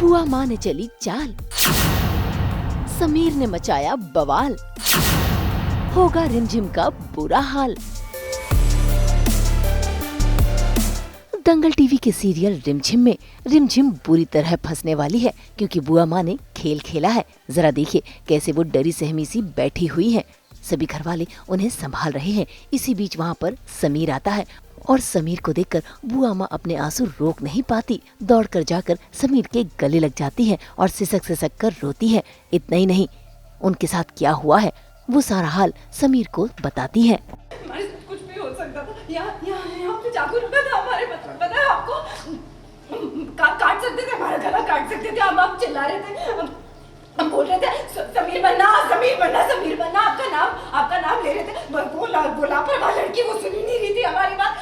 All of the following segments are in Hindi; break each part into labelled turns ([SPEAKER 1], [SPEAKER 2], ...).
[SPEAKER 1] बुआ माँ ने चली चाल, समीर ने मचाया बवाल, होगा रिमझिम का बुरा हाल। दंगल टीवी के सीरियल रिमझिम में रिमझिम बुरी तरह फंसने वाली है, क्योंकि बुआ माँ ने खेल खेला है। जरा देखिए कैसे वो डरी सहमी सी बैठी हुई है। सभी घरवाले उन्हें संभाल रहे हैं। इसी बीच वहाँ पर समीर आता है और समीर को देखकर बुआ माँ अपने आंसू रोक नहीं पाती। दौड़कर जाकर समीर के गले लग जाती है और सिसक कर रोती है। इतना ही नहीं, उनके साथ क्या हुआ है वो सारा हाल समीर को बताती है।
[SPEAKER 2] कुछ भी हो सकता था। यहाँ पे चाकू रखा था हमारे, पता है आपको? काट सकते थे, हमारा गला काट सकते थे। हम चिल्ला रहे थे, हम बोल रहे थे समीर बनना, समीर बनना, समीर बनना। आपका नाम ले रहे थे। वो लापरवाह लड़की, वो सुनी नहीं रही थी हमारी बात।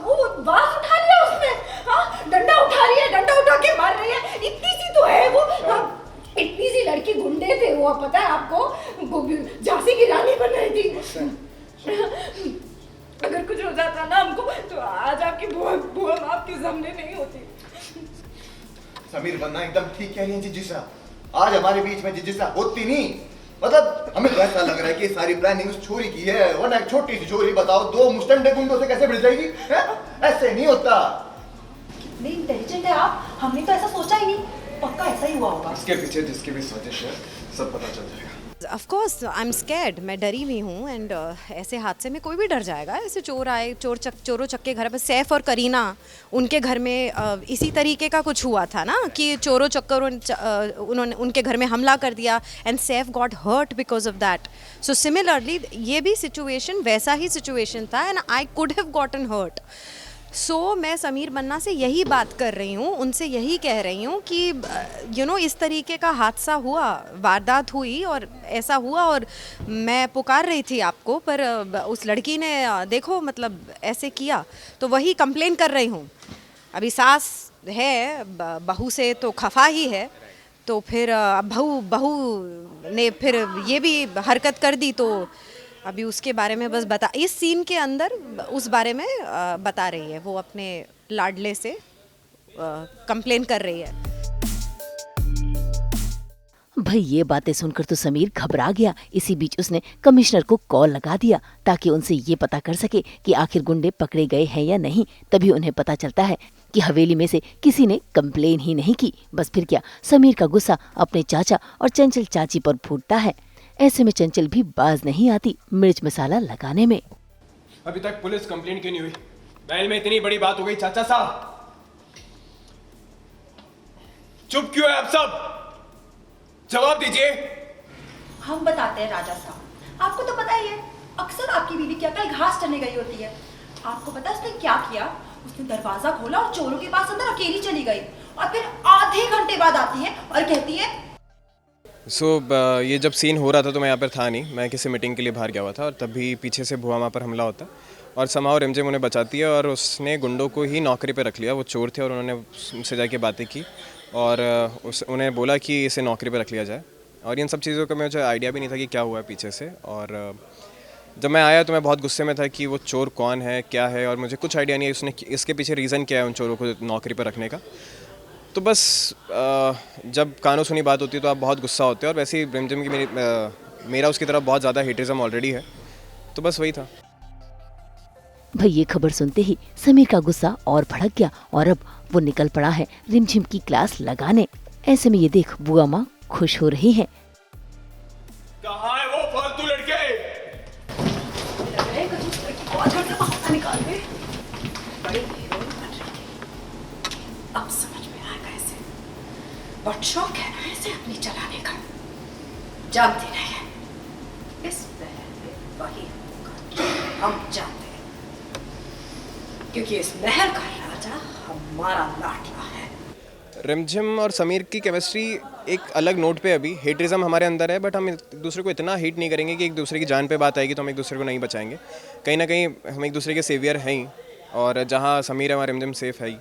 [SPEAKER 2] वो बात उठा लिया उसने। हाँ, डंडा उठा रही है, डंडा उठा के मार रही है। इतनी सी तो है वो, इतनी सी लड़की। गुंडे थे वो, पता है आपको? वो झांसी की रानी बन रही थी। अगर कुछ हो जाता ना हमको, तो आज आपकी बुआ आपके सामने नहीं होती।
[SPEAKER 3] समीर बनना एकदम ठीक कह रही है जीजी साहब। आज हमारे बीच में जीजी साहब होती नहीं। मतलब हमें तो ऐसा लग रहा है कि सारी प्लानिंग उस छोरी की है। वरना एक छोटी सी छोरी, बताओ, दो मुस्टंडे गुंडों से कैसे भिड़ जाएगी? ऐसे नहीं होता।
[SPEAKER 2] कितने इंटेलिजेंट है आप, हमने तो ऐसा सोचा ही नहीं। पक्का ऐसा ही हुआ होगा।
[SPEAKER 3] इसके पीछे जिसकी भी साजिश है, सब पता चल जाएगा।
[SPEAKER 4] Of course I am scared, मैं डरी हुई हूँ। एंड ऐसे हादसे में कोई भी डर जाएगा। ऐसे चोर आए, चोरों चक्के घर पर। सैफ और करीना, उनके घर में इसी तरीके का कुछ हुआ था ना, कि चोरों चक्कर उन्होंने उनके घर में हमला कर दिया and Saif got hurt because of that. So similarly ये भी सिचुएशन वैसा ही सिचुएशन था and I could have gotten hurt. So मैं समीर बन्ना से यही बात कर रही हूँ, उनसे यही कह रही हूँ कि इस तरीके का हादसा हुआ, वारदात हुई और ऐसा हुआ, और मैं पुकार रही थी आपको, पर उस लड़की ने देखो मतलब ऐसे किया, तो वही कंप्लेन कर रही हूँ। अभी सास है, बहू से तो खफा ही है, तो फिर अब बहू ने फिर ये भी हरकत कर दी, तो अभी उसके बारे में बस इस सीन के अंदर उस बारे में बता रही है। वो अपने लाडले से कंप्लेन कर रही है।
[SPEAKER 1] भाई ये बातें सुनकर तो समीर घबरा गया। इसी बीच उसने कमिश्नर को कॉल लगा दिया ताकि उनसे ये पता कर सके कि आखिर गुंडे पकड़े गए हैं या नहीं। तभी उन्हें पता चलता है कि हवेली में से किसी ने कंप्लेन ही नहीं की। बस फिर क्या, समीर का गुस्सा अपने चाचा और चंचल चाची पर फूटता है। ऐसे में चंचल भी बाज नहीं आती मिर्च मसाला लगाने में।
[SPEAKER 5] अभी तक पुलिस कंप्लेंट क्यों नहीं हुई? महल में इतनी बड़ी बात हो गई, चाचा साहब चुप क्यों है आप सब? जवाब दीजिए।
[SPEAKER 2] हम बताते हैं राजा साहब, आपको तो पता ही है, अक्सर आपकी बीवी क्या कल घास चढ़ने गई होती है। आपको पता है उसने क्या किया? उसने दरवाजा खोला और चोरों के पास अंदर अकेली चली गई, और फिर आधे घंटे बाद आती है और कहती है।
[SPEAKER 5] ये जब सीन हो रहा था तो मैं यहाँ पर था नहीं, मैं किसी मीटिंग के लिए बाहर गया हुआ था, और तभी पीछे से बुआ माँ पर हमला होता और समाओ रिमझिम उन्हें बचाती है, और उसने गुंडों को ही नौकरी पर रख लिया। वो चोर थे और उन्होंने उनसे जाके बातें की और उन्हें बोला कि इसे नौकरी पर रख लिया जाए। और इन सब चीज़ों का मुझे आइडिया भी नहीं था कि क्या हुआ है पीछे से। और जब मैं आया तो मैं बहुत गुस्से में था कि वो चोर कौन है, क्या है, और मुझे कुछ आइडिया नहीं है उसने इसके पीछे रीज़न क्या है उन चोरों को नौकरी पर रखने का। तो बस जब कानों सुनी बात होती है तो आप बहुत गुस्सा होते हो, और वैसे ही रिमझिम की मेरा उसकी तरफ बहुत ज़्यादा हेटिज़म ऑलरेडी है, तो बस वही था।
[SPEAKER 1] भाई ये खबर सुनते ही समीर का गुस्सा और भड़क गया और अब वो निकल पड़ा है रिमझिम की क्लास लगाने। ऐसे में ये देख बुआ माँ खुश हो रही है।
[SPEAKER 5] कहाँ है वो फालतू लड़के?
[SPEAKER 2] अब समझ में आएगा इसे, बहुत शौक है ना इसे अपनी चलाने का। जानती नहीं है इस महल में वही होगा, हम जानते हैं, क्योंकि इस महल का राजा हमारा लाडला है।
[SPEAKER 5] रिमझिम और समीर की केमिस्ट्री एक अलग नोट पे, अभी हेटिज़म हमारे अंदर है, बट हम एक दूसरे को इतना हेट नहीं करेंगे कि एक दूसरे की जान पे बात आएगी तो हम एक दूसरे को नहीं बचाएंगे। कहीं ना कहीं हम एक दूसरे के सेवियर हैं ही, और जहाँ समीर है वहाँ रिमझिम सेफ है ही।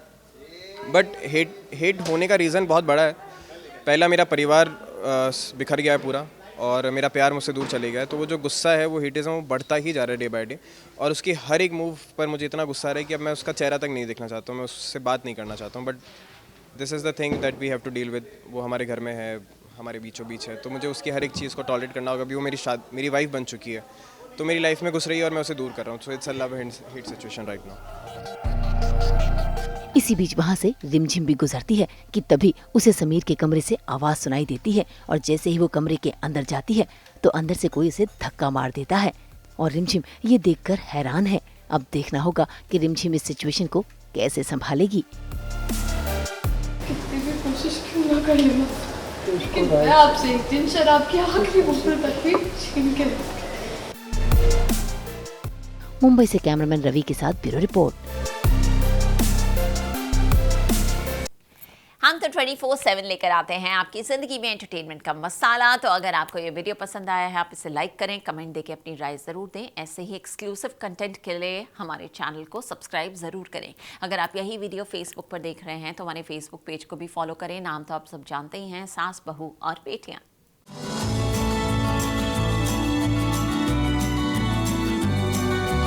[SPEAKER 5] बट हेट होने का रीज़न बहुत बड़ा है। पहला, मेरा परिवार बिखर गया है पूरा, और मेरा प्यार मुझसे दूर चले गया है, तो वो जो गुस्सा है, वो हेटिज़म वो बढ़ता ही जा रहा है डे बाय डे, और उसकी हर एक मूव पर मुझे इतना गुस्सा आ रहा है कि अब मैं उसका चेहरा तक नहीं देखना चाहता हूँ, मैं उससे बात नहीं करना चाहता हूँ। But this is the thing that we have to deal with. वो हमारे घर में है, हमारे बीचों बीच है, तो मुझे उसकी हर एक चीज़ को टॉलरेट करना होगा। अभी वो मेरी वाइफ बन चुकी है, तो मेरी लाइफ में घुस रही है और मैं उसे दूर कर रहा हूँ। So it's a love hate situation right now.
[SPEAKER 1] इसी बीच वहाँ से रिमझिम भी गुजरती है कि तभी उसे समीर के कमरे से आवाज सुनाई देती है और जैसे ही वो कमरे के अंदर जाती है तो अंदर से कोई उसे धक्का मार देता है और रिमझिम ये देखकर हैरान है। अब देखना होगा कि रिमझिम इस सिचुएशन को कैसे संभालेगी।
[SPEAKER 2] कितनी भी कोशिश क्यों ना कर लेना, लेकिन मैं आपसे एक दिन शराब की आखिरी बोतल तक भी छीन के
[SPEAKER 1] मुंबई से कैमरामैन रवि के साथ ब्यूरो रिपोर्ट।
[SPEAKER 6] हम तो 24/7 लेकर आते हैं आपकी ज़िंदगी में एंटरटेनमेंट का मसाला। तो अगर आपको ये वीडियो पसंद आया है, आप इसे लाइक करें, कमेंट देके अपनी राय ज़रूर दें। ऐसे ही एक्सक्लूसिव कंटेंट के लिए हमारे चैनल को सब्सक्राइब ज़रूर करें। अगर आप यही वीडियो फेसबुक पर देख रहे हैं तो हमारे फेसबुक पेज को भी फॉलो करें। नाम तो आप सब जानते ही हैं, सास बहू और बेटियाँ।